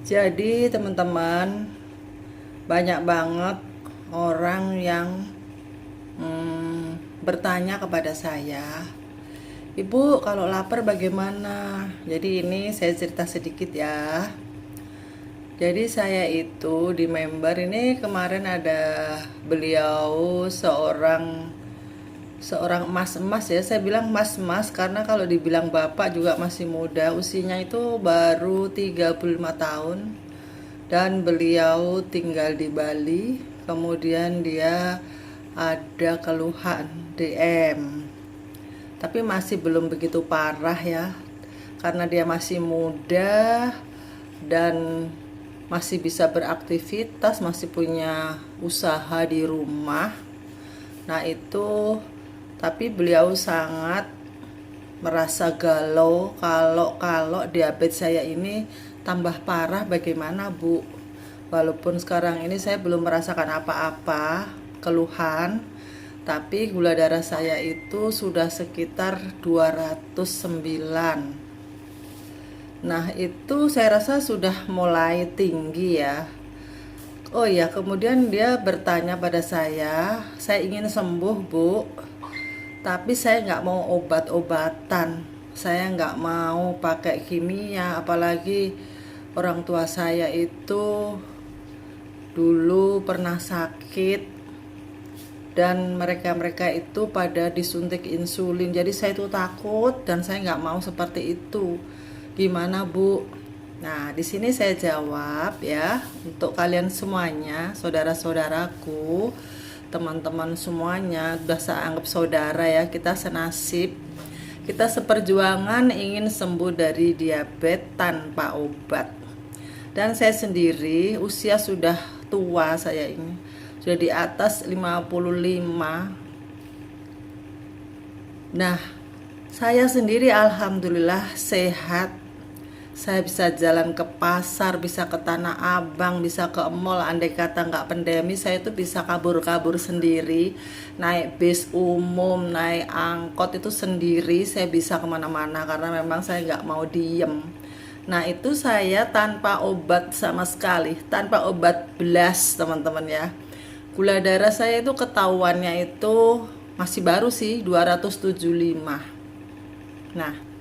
Jadi teman-teman, banyak banget orang yang bertanya kepada saya, "Ibu, kalau lapar bagaimana?" Jadi ini saya cerita sedikit ya. Jadi saya itu di member ini kemarin ada beliau seorang seorang emas-emas ya. Saya bilang emas-emas karena kalau dibilang bapak juga masih muda, usianya itu baru 35 tahun. Dan beliau tinggal di Bali. Kemudian dia ada keluhan DM, tapi masih belum begitu parah ya, karena dia masih muda dan masih bisa beraktivitas, masih punya usaha di rumah. Nah itu, tapi beliau sangat merasa galau kalau diabetes saya ini tambah parah. Bagaimana Bu? Walaupun sekarang ini saya belum merasakan apa-apa keluhan, tapi gula darah saya itu sudah sekitar 209. Nah itu saya rasa sudah mulai tinggi ya. Oh iya, kemudian dia bertanya pada saya ingin sembuh Bu, tapi saya nggak mau obat-obatan, saya nggak mau pakai kimia, apalagi orang tua saya itu dulu pernah sakit dan mereka-mereka itu pada disuntik insulin. Jadi saya itu takut dan saya nggak mau seperti itu. Gimana Bu? Nah, di sini saya jawab ya untuk kalian semuanya, saudara-saudaraku, teman-teman semuanya, udah saya anggap saudara ya, kita senasib. Kita seperjuangan ingin sembuh dari diabetes tanpa obat. Dan saya sendiri usia sudah tua, saya ini sudah di atas 55. Nah, saya sendiri alhamdulillah sehat. Saya bisa jalan ke pasar, bisa ke Tanah Abang, bisa ke mall. Andai kata nggak pandemi, saya itu bisa kabur-kabur sendiri, naik bis umum, naik angkot itu sendiri. Saya bisa kemana-mana karena memang saya nggak mau diem. Nah itu saya tanpa obat sama sekali, tanpa obat belas teman-teman ya. Gula darah saya itu ketahuannya itu masih baru sih 275. Nah,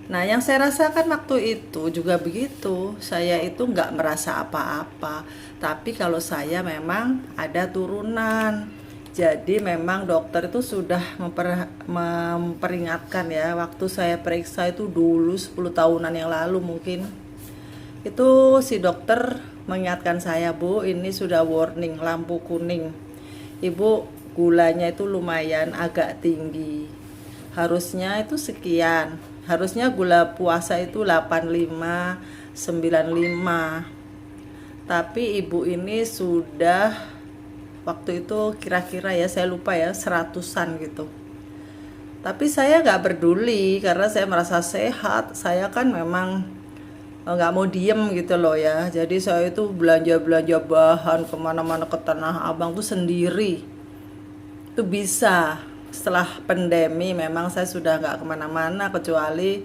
Nah, yang saya rasakan waktu itu juga begitu. Saya itu nggak merasa apa-apa. Tapi kalau saya memang ada turunan. Jadi memang dokter itu sudah memperingatkan ya. Waktu saya periksa itu dulu 10 tahunan yang lalu mungkin. Itu si dokter mengingatkan saya, "Bu, ini sudah warning, lampu kuning. Ibu, gulanya itu lumayan agak tinggi. Harusnya itu sekian. Harusnya gula puasa itu 85, 95. Tapi ibu ini sudah waktu itu kira-kira ya saya lupa ya, seratusan gitu. Tapi saya nggak peduli karena saya merasa sehat. Saya kan memang nggak mau diem gitu loh ya. Jadi saya itu belanja-belanja bahan kemana-mana ke Tanah Abang tuh sendiri. Itu bisa. Setelah pandemi memang saya sudah nggak kemana-mana kecuali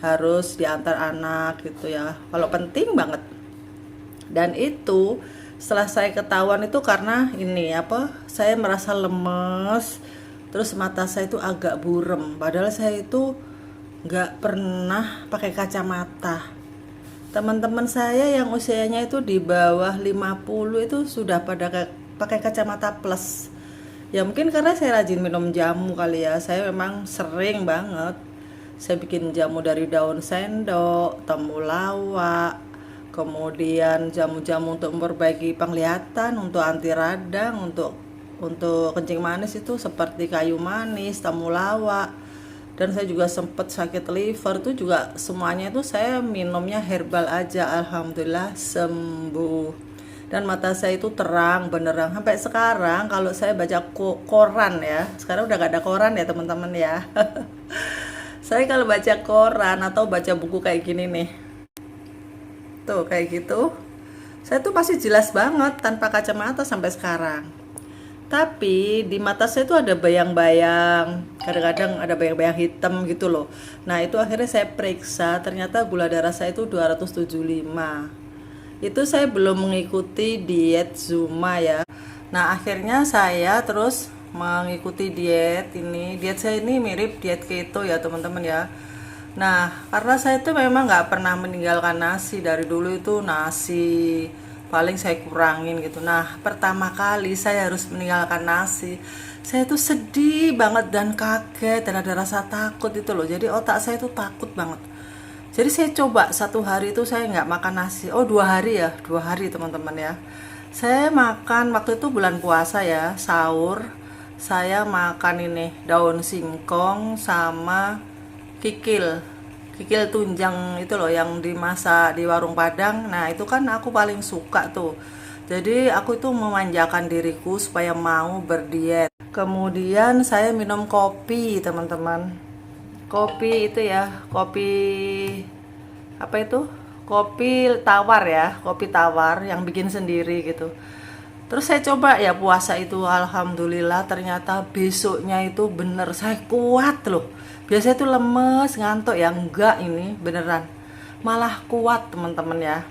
harus diantar anak gitu ya, kalau penting banget. Dan itu setelah saya ketahuan itu karena ini apa, saya merasa lemes, terus mata saya itu agak burem, padahal saya itu nggak pernah pakai kacamata. Teman-teman saya yang usianya itu di bawah 50 itu sudah pada pakai kacamata plus. Ya mungkin karena saya rajin minum jamu kali ya. Saya memang sering banget. Saya bikin jamu dari daun sendok, temulawak, kemudian jamu-jamu untuk memperbaiki penglihatan, untuk anti radang, untuk kencing manis itu seperti kayu manis, temulawak. Dan saya juga sempat sakit liver tuh juga, semuanya itu saya minumnya herbal aja, alhamdulillah sembuh. Dan mata saya itu terang benerang sampai sekarang. Kalau saya baca koran ya, sekarang udah gak ada koran ya teman-teman ya. Saya kalau baca koran atau baca buku kayak gini nih, tuh kayak gitu, saya tuh masih jelas banget tanpa kacamata sampai sekarang. Tapi di mata saya tuh ada bayang-bayang, kadang-kadang ada bayang-bayang hitam gitu loh. Nah itu akhirnya saya periksa, ternyata gula darah saya itu 275. Itu saya belum mengikuti diet Zuma ya. Nah, akhirnya saya terus mengikuti diet ini. Diet saya ini mirip diet keto ya, teman-teman ya. Nah, karena saya itu memang nggak pernah meninggalkan nasi. Dari dulu itu nasi paling saya kurangin gitu. Nah, pertama kali saya harus meninggalkan nasi. Saya tuh sedih banget dan kaget dan ada rasa takut itu loh. Jadi otak saya tuh takut banget. Jadi saya coba satu hari itu saya nggak makan nasi. Oh, 2 hari ya, 2 hari teman-teman ya. Saya makan waktu itu bulan puasa ya, sahur. Saya makan ini daun singkong sama kikil. Kikil tunjang itu loh yang dimasak di warung Padang. Nah, itu kan aku paling suka tuh. Jadi aku itu memanjakan diriku supaya mau berdiet. Kemudian saya minum kopi, teman-teman. Kopi itu ya, kopi apa itu? Kopi tawar ya, kopi tawar yang bikin sendiri gitu. Terus saya coba ya puasa itu, alhamdulillah ternyata besoknya itu bener saya kuat loh. Biasanya itu lemes, ngantuk ya, enggak ini beneran. Malah kuat teman-teman ya.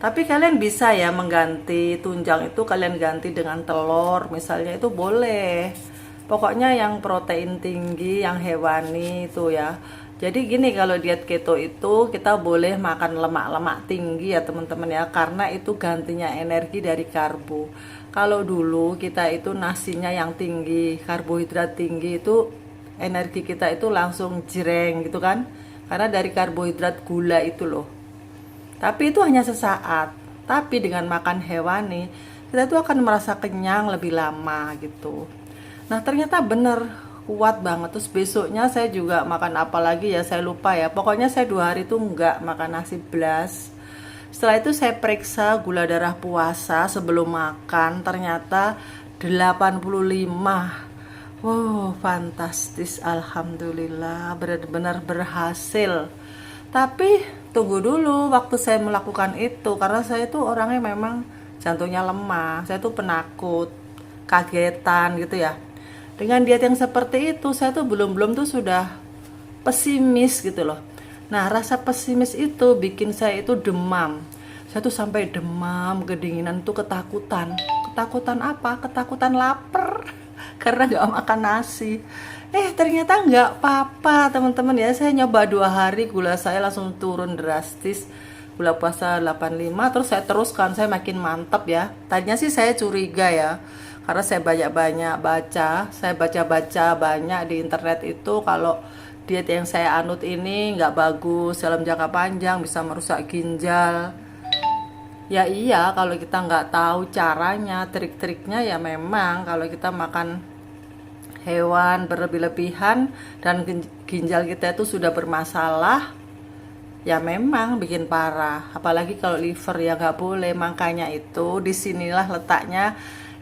Tapi kalian bisa ya mengganti tunjang itu, kalian ganti dengan telur misalnya, itu boleh. Pokoknya yang protein tinggi, yang hewani itu ya. Jadi gini, kalau diet keto itu kita boleh makan lemak-lemak tinggi ya teman-teman ya, karena itu gantinya energi dari karbo. Kalau dulu kita itu nasinya yang tinggi, karbohidrat tinggi, itu energi kita itu langsung jreng gitu kan. Karena dari karbohidrat gula itu loh. Tapi itu hanya sesaat. Tapi dengan makan hewani, kita tuh akan merasa kenyang lebih lama gitu. Nah, ternyata bener kuat banget. Terus besoknya saya juga makan apa lagi ya, saya lupa ya. Pokoknya saya 2 hari itu nggak makan nasi blas. Setelah itu saya periksa gula darah puasa sebelum makan, ternyata 85. Wow, fantastis, alhamdulillah, benar-benar berhasil. Tapi tunggu dulu waktu saya melakukan itu, karena saya tuh orangnya memang jantungnya lemah, saya tuh penakut, kagetan gitu ya. Dengan diet yang seperti itu, saya tuh belum tuh sudah pesimis gitu loh. Nah, rasa pesimis itu bikin saya itu demam. Saya tuh sampai demam, kedinginan tuh ketakutan. Ketakutan apa? Ketakutan lapar karena nggak makan nasi. Ternyata nggak apa-apa teman-teman ya. Saya nyoba 2 hari, gula saya langsung turun drastis. Gula puasa 85, terus saya teruskan, saya makin mantap ya. Tadinya sih saya curiga ya, karena saya banyak-banyak baca, saya baca-baca banyak di internet itu kalau diet yang saya anut ini nggak bagus dalam jangka panjang, bisa merusak ginjal. Ya iya, kalau kita nggak tahu caranya, trik-triknya ya memang kalau kita makan hewan berlebih-lebihan dan ginjal kita itu sudah bermasalah, ya memang bikin parah. Apalagi kalau liver ya nggak boleh. Makanya itu disinilah letaknya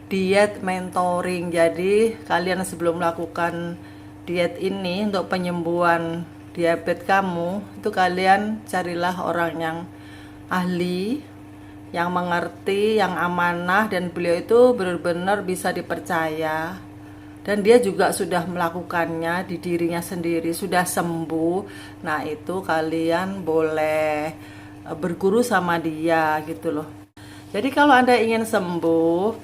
diet mentoring. Jadi kalian sebelum melakukan diet ini untuk penyembuhan diabetes kamu, itu kalian carilah orang yang ahli, yang mengerti, yang amanah, dan beliau itu benar-benar bisa dipercaya. Dan dia juga sudah melakukannya di dirinya sendiri, sudah sembuh. Nah, itu kalian boleh berguru sama dia gitu loh. Jadi kalau Anda ingin sembuh,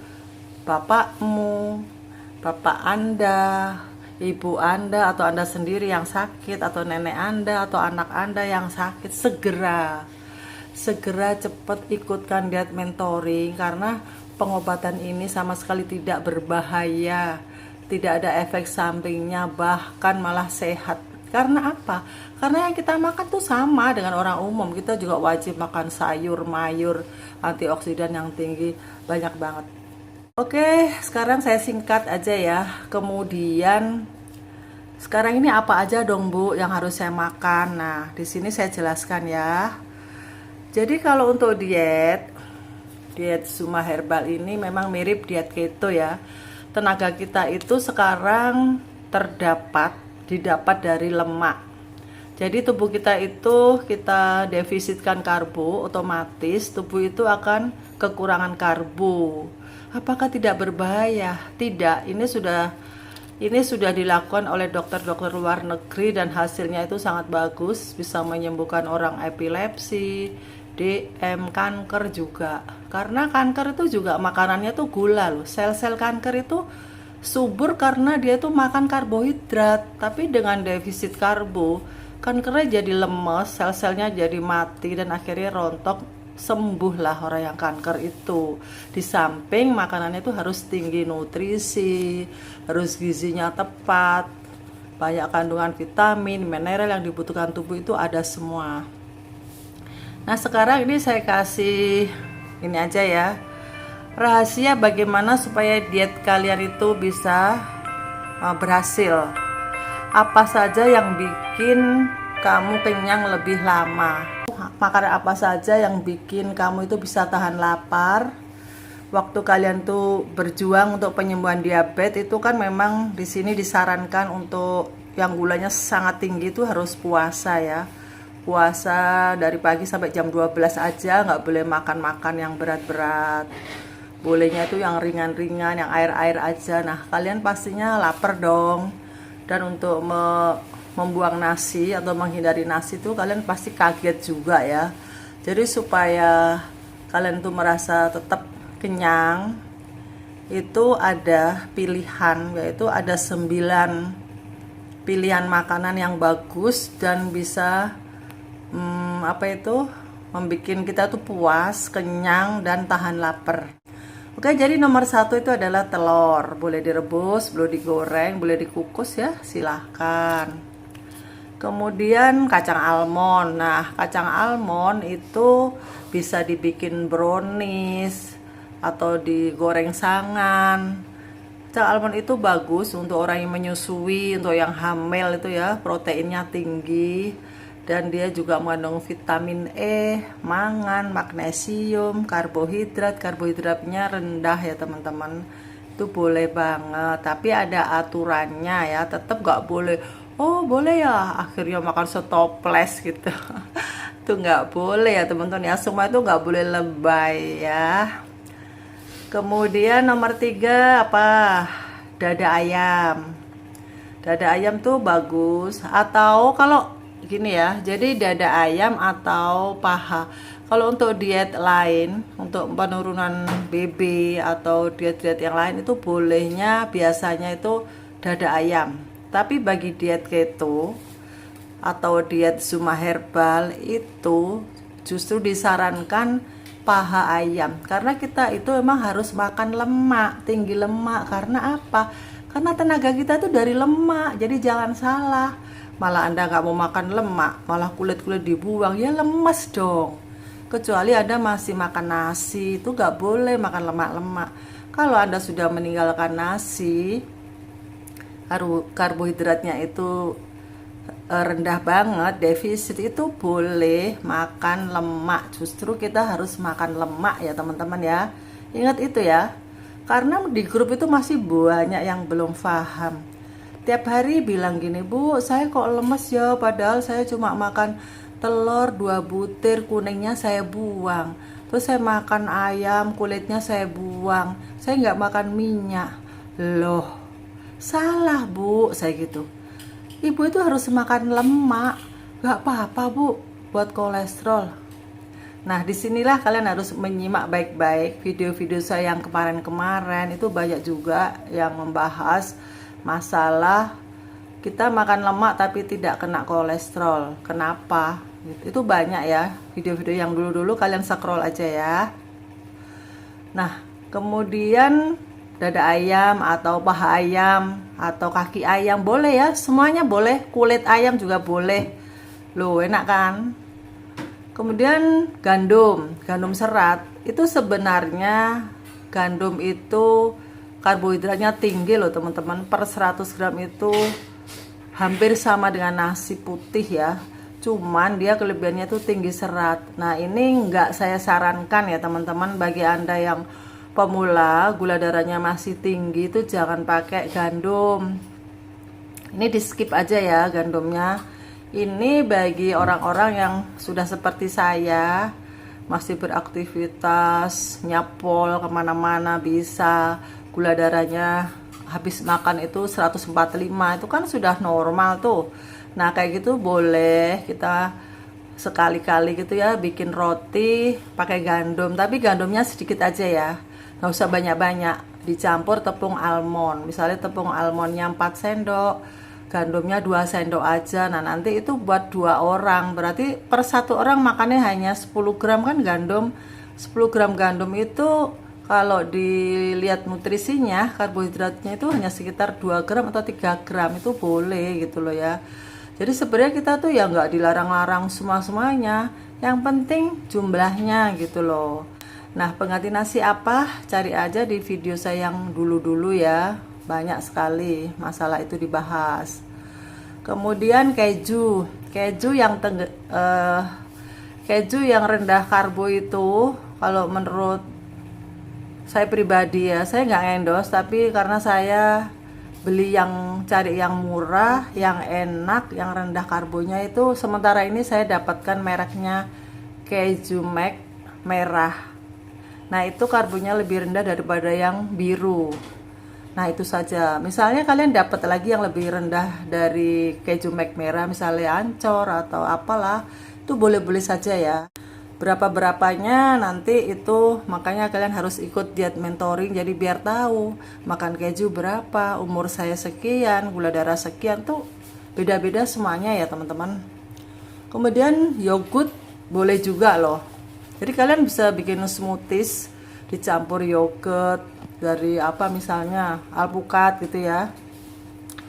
bapakmu, bapak Anda, ibu Anda, atau Anda sendiri yang sakit, atau nenek Anda, atau anak Anda yang sakit, segera cepat ikutkan diet mentoring, karena pengobatan ini sama sekali tidak berbahaya, tidak ada efek sampingnya, bahkan malah sehat. Karena apa? Karena yang kita makan tuh sama dengan orang umum. Kita juga wajib makan sayur, mayur, antioksidan yang tinggi, banyak banget. Oke, sekarang saya singkat aja ya. Kemudian sekarang ini apa aja dong Bu yang harus saya makan? Nah, di sini saya jelaskan ya. Jadi kalau untuk diet Zuma Herbal ini memang mirip diet keto ya. Tenaga kita itu sekarang didapat dari lemak. Jadi tubuh kita itu kita defisitkan karbo, otomatis tubuh itu akan kekurangan karbo. Apakah tidak berbahaya? Tidak. Ini sudah dilakukan oleh dokter-dokter luar negeri dan hasilnya itu sangat bagus, bisa menyembuhkan orang epilepsi, DM kanker juga. Karena kanker itu juga makanannya tuh gula loh. Sel-sel kanker itu subur karena dia tuh makan karbohidrat. Tapi dengan defisit karbo, kankernya jadi lemes, sel-selnya jadi mati dan akhirnya rontok. Sembuhlah orang yang kanker itu. Di samping makanannya itu harus tinggi nutrisi, harus gizinya tepat, banyak kandungan vitamin, mineral yang dibutuhkan tubuh itu ada semua. Nah sekarang ini saya kasih ini aja ya, rahasia bagaimana supaya diet kalian itu bisa berhasil. Apa saja yang bikin kamu kenyang lebih lama? Makanan apa saja yang bikin kamu itu bisa tahan lapar? Waktu kalian tuh berjuang untuk penyembuhan diabetes itu kan memang di sini disarankan untuk yang gulanya sangat tinggi itu harus puasa ya. Puasa dari pagi sampai jam 12 aja, nggak boleh makan-makan yang berat-berat. Bolehnya itu yang ringan-ringan, yang air-air aja. Nah, kalian pastinya lapar dong. Dan untuk membuang nasi atau menghindari nasi itu kalian pasti kaget juga ya. Jadi supaya kalian tuh merasa tetap kenyang, itu ada pilihan, yaitu ada 9 pilihan makanan yang bagus dan bisa membuat kita tuh puas, kenyang, dan tahan lapar. Oke, jadi nomor 1 itu adalah telur. Boleh direbus, boleh digoreng, boleh dikukus ya, silahkan. Kemudian kacang almond. Nah, kacang almond itu bisa dibikin brownies atau digoreng sangan. Kacang almond itu bagus untuk orang yang menyusui, untuk yang hamil itu ya, proteinnya tinggi. Dan dia juga mengandung vitamin E, mangan, magnesium, karbohidratnya rendah ya teman-teman. Itu boleh banget, tapi ada aturannya ya, tetap gak boleh, oh boleh ya, akhirnya makan setoples gitu. Itu gak boleh ya teman-teman ya, semua itu gak boleh lebay ya. Kemudian nomor 3 apa? Dada ayam. Dada ayam tuh bagus, atau kalau gini ya, jadi dada ayam atau paha. Kalau untuk diet lain, untuk penurunan BB atau diet-diet yang lain itu bolehnya biasanya itu dada ayam. Tapi bagi diet keto atau diet Zuma herbal itu justru disarankan paha ayam. Karena kita itu memang harus makan lemak, tinggi lemak. Karena apa? Karena tenaga kita itu dari lemak. Jadi jangan salah. Malah Anda nggak mau makan lemak, malah kulit-kulit dibuang, ya lemes dong. Kecuali Anda masih makan nasi, itu nggak boleh makan lemak-lemak. Kalau Anda sudah meninggalkan nasi, karbohidratnya itu rendah banget, defisit, itu boleh makan lemak. Justru kita harus makan lemak ya teman-teman ya. Ingat itu ya, karena di grup itu masih banyak yang belum paham. Tiap hari bilang gini, Bu, saya kok lemes ya, padahal saya cuma makan telur 2 butir, kuningnya saya buang. Terus saya makan ayam, kulitnya saya buang. Saya nggak makan minyak. Loh, salah Bu, saya gitu. Ibu itu harus makan lemak. Nggak apa-apa Bu, buat kolesterol. Nah, disinilah kalian harus menyimak baik-baik video-video saya yang kemarin-kemarin. Itu banyak juga yang membahas masalah kita makan lemak tapi tidak kena kolesterol. Kenapa? Itu banyak ya video-video yang dulu-dulu, kalian scroll aja ya. Nah, kemudian dada ayam atau paha ayam atau kaki ayam boleh ya, semuanya boleh. Kulit ayam juga boleh. Loh, enak kan? Kemudian gandum serat. Itu sebenarnya gandum itu karbohidratnya tinggi loh teman-teman. Per 100 gram itu hampir sama dengan nasi putih ya. Cuman dia kelebihannya tuh tinggi serat. Nah ini nggak saya sarankan ya teman-teman. Bagi Anda yang pemula, gula darahnya masih tinggi, itu jangan pakai gandum. Ini di skip aja ya gandumnya. Ini bagi orang-orang yang sudah seperti saya, masih beraktivitas, nyapol kemana-mana bisa. Gula darahnya habis makan itu 145, itu kan sudah normal tuh. Nah kayak gitu boleh kita sekali-kali gitu ya bikin roti pakai gandum, tapi gandumnya sedikit aja ya, nggak usah banyak-banyak. Dicampur tepung almond, misalnya tepung almondnya 4 sendok, gandumnya 2 sendok aja. Nah nanti itu buat 2 orang, berarti per satu orang makannya hanya 10 gram kan gandum. 10 gram gandum itu kalau dilihat nutrisinya, karbohidratnya itu hanya sekitar 2 gram atau 3 gram, itu boleh gitu loh ya. Jadi sebenarnya kita tuh ya nggak dilarang-larang semuanya, yang penting jumlahnya gitu loh. Nah, pengganti nasi apa? Cari aja di video saya yang dulu-dulu ya. Banyak sekali masalah itu dibahas. Kemudian keju. Keju yang rendah karbo itu kalau menurut saya pribadi ya, saya nggak endorse, tapi karena saya beli yang cari yang murah, yang enak, yang rendah karbonya itu, sementara ini saya dapatkan mereknya keju Mac merah. Nah itu karbonya lebih rendah daripada yang biru. Nah itu saja. Misalnya kalian dapat lagi yang lebih rendah dari keju Mac merah, misalnya Ancor atau apalah, itu boleh-boleh saja ya. Berapa-berapanya nanti itu, makanya kalian harus ikut diet mentoring, jadi biar tahu makan keju berapa, umur saya sekian, gula darah sekian, tuh beda-beda semuanya ya teman-teman. Kemudian yogurt boleh juga loh, jadi kalian bisa bikin smoothies dicampur yogurt dari apa, misalnya alpukat gitu ya.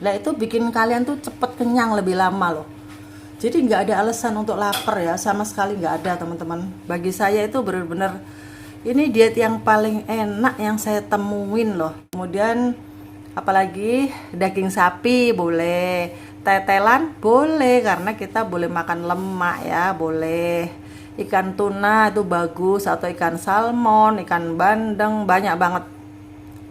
Nah itu bikin kalian tuh cepet kenyang lebih lama loh. Jadi nggak ada alasan untuk lapar ya, sama sekali nggak ada teman-teman. Bagi saya itu benar-benar ini diet yang paling enak yang saya temuin loh. Kemudian apalagi daging sapi boleh, tetelan boleh karena kita boleh makan lemak ya, boleh. Ikan tuna itu bagus, atau ikan salmon, ikan bandeng, banyak banget.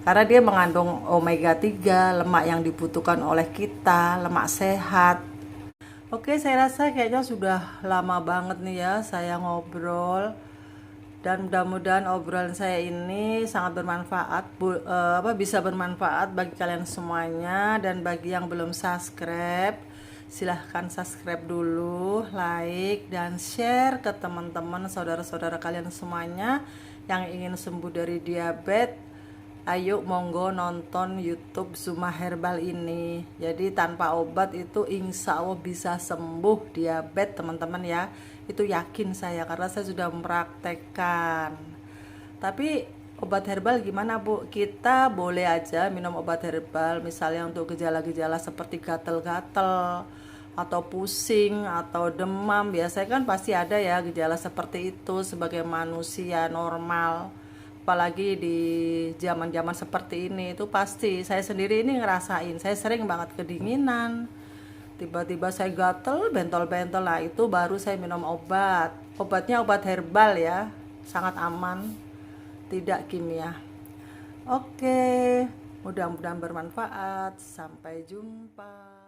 Karena dia mengandung omega 3, lemak yang dibutuhkan oleh kita, lemak sehat. Oke, saya rasa kayaknya sudah lama banget nih ya saya ngobrol, dan mudah-mudahan obrolan saya ini sangat bermanfaat, bisa bermanfaat bagi kalian semuanya. Dan bagi yang belum subscribe, silahkan subscribe dulu, like dan share ke teman-teman, saudara-saudara kalian semuanya yang ingin sembuh dari diabetes. Ayo monggo nonton YouTube Zuma Herbal ini. Jadi tanpa obat itu insya Allah bisa sembuh diabetes teman-teman ya. Itu yakin saya karena saya sudah mempraktekkan. Tapi obat herbal gimana Bu? Kita boleh aja minum obat herbal misalnya untuk gejala-gejala seperti gatel-gatel atau pusing atau demam. Biasanya kan pasti ada ya gejala seperti itu sebagai manusia normal. Apalagi di zaman-zaman seperti ini itu pasti saya sendiri ini ngerasain. Saya sering banget kedinginan, tiba-tiba saya gatel, bentol-bentol. Nah itu baru saya minum obat. Obatnya obat herbal ya, sangat aman, tidak kimia. Oke, mudah-mudahan bermanfaat. Sampai jumpa.